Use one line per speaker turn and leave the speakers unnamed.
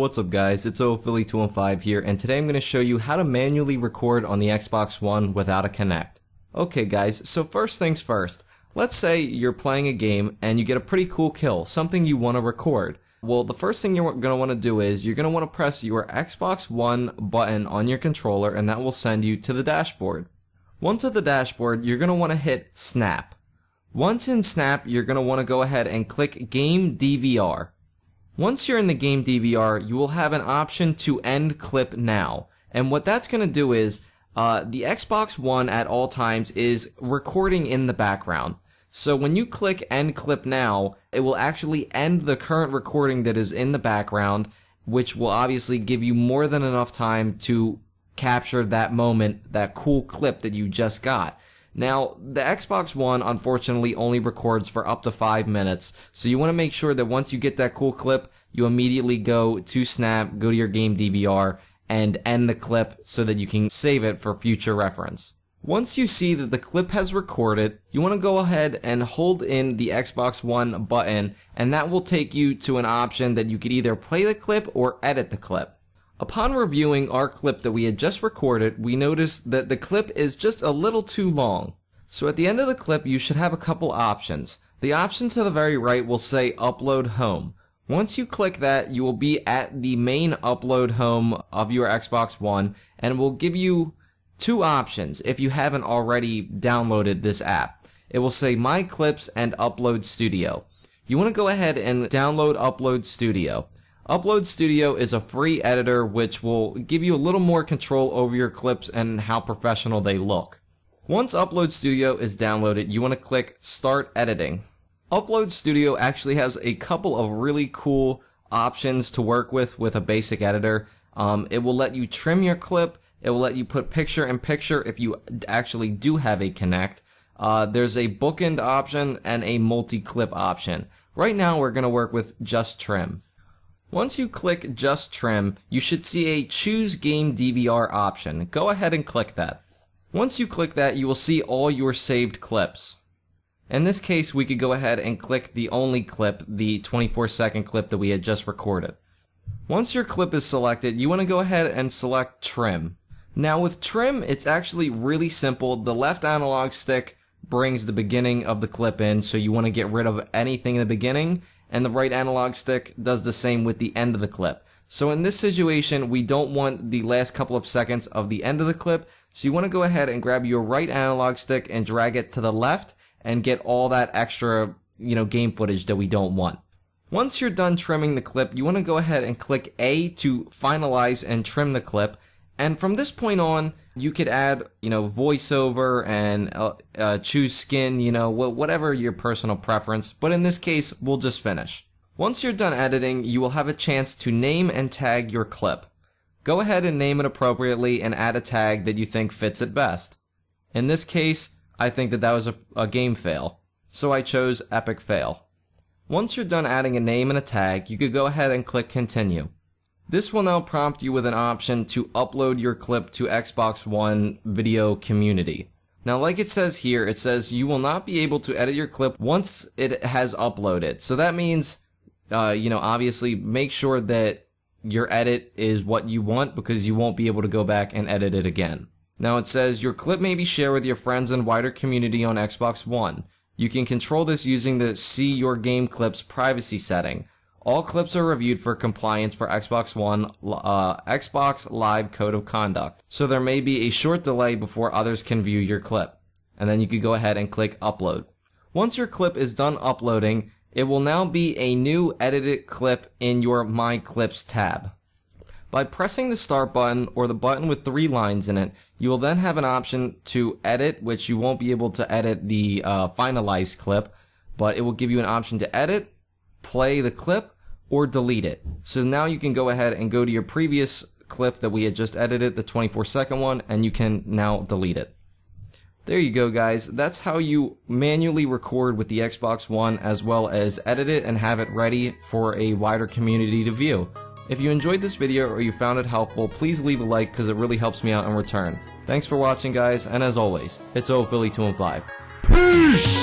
What's up guys, it's Philly215 here, and today I'm going to show you how to manually record on the Xbox One without a Kinect. Okay guys, so first things first, let's say you're playing a game and you get a pretty cool kill, something you want to record. Well, the first thing you're going to want to do is you're going to want to press your Xbox One button on your controller, and that will send you to the dashboard. Once at the dashboard, you're going to want to hit Snap. Once in Snap, you're going to want to go ahead and click Game DVR. Once you're in the game DVR, you will have an option to end clip now. And what that's going to do is, the Xbox One at all times is recording in the background. So when you click end clip now, it will actually end the current recording that is in the background, which will obviously give you more than enough time to capture that moment, that cool clip that you just got. Now, the Xbox One, unfortunately, only records for up to 5 minutes, so you want to make sure that once you get that cool clip, you immediately go to Snap, go to your game DVR, and end the clip so that you can save it for future reference. Once you see that the clip has recorded, you want to go ahead and hold in the Xbox One button, and that will take you to an option that you could either play the clip or edit the clip. Upon reviewing our clip that we had just recorded, we noticed that the clip is just a little too long. So at the end of the clip, you should have a couple options. The option to the very right will say Upload Home. Once you click that, you will be at the main upload home of your Xbox One, and it will give you two options if you haven't already downloaded this app. It will say My Clips and Upload Studio. You want to go ahead and download Upload Studio. Upload Studio is a free editor which will give you a little more control over your clips and how professional they look. Once Upload Studio is downloaded, you want to click Start Editing. Upload Studio actually has a couple of really cool options to work with a basic editor. It will let you trim your clip, it will let you put picture-in-picture if you actually do have a Kinect. There's a bookend option and a multi-clip option. Right now we're going to work with Just Trim. Once you click Just Trim, you should see a Choose Game DVR option. Go ahead and click that. Once you click that, you will see all your saved clips. In this case, we could go ahead and click the only clip, the 24-second clip that we had just recorded. Once your clip is selected, you want to go ahead and select Trim. Now with Trim, it's actually really simple. The left analog stick brings the beginning of the clip in, so you want to get rid of anything in the beginning, and the right analog stick does the same with the end of the clip. So in this situation, we don't want the last couple of seconds of the end of the clip, so you want to go ahead and grab your right analog stick and drag it to the left and get all that extra, game footage that we don't want. Once you're done trimming the clip, you want to go ahead and click A to finalize and trim the clip. And from this point on, you could add, voiceover and choose skin, whatever your personal preference. But in this case, we'll just finish. Once you're done editing, you will have a chance to name and tag your clip. Go ahead and name it appropriately and add a tag that you think fits it best. In this case, I think that was a game fail, so I chose Epic Fail. Once you're done adding a name and a tag, you could go ahead and click Continue. This will now prompt you with an option to upload your clip to Xbox One Video Community. Now, like it says here, it says you will not be able to edit your clip once it has uploaded. So that means, obviously make sure that your edit is what you want, because you won't be able to go back and edit it again. Now it says your clip may be shared with your friends and wider community on Xbox One. You can control this using the See Your Game Clips privacy setting. All clips are reviewed for compliance for Xbox One, Xbox Live Code of Conduct. So there may be a short delay before others can view your clip. And then you can go ahead and click Upload. Once your clip is done uploading, it will now be a new edited clip in your My Clips tab. By pressing the Start button or the button with 3 lines in it, you will then have an option to edit, which you won't be able to edit the finalized clip, but it will give you an option to edit, play the clip, or delete it. So now you can go ahead and go to your previous clip that we had just edited, the 24-second one, and you can now delete it. There you go, guys. That's how you manually record with the Xbox One, as well as edit it and have it ready for a wider community to view. If you enjoyed this video or you found it helpful, please leave a like because it really helps me out in return. Thanks for watching, guys, and as always, it's Philly215.
Peace!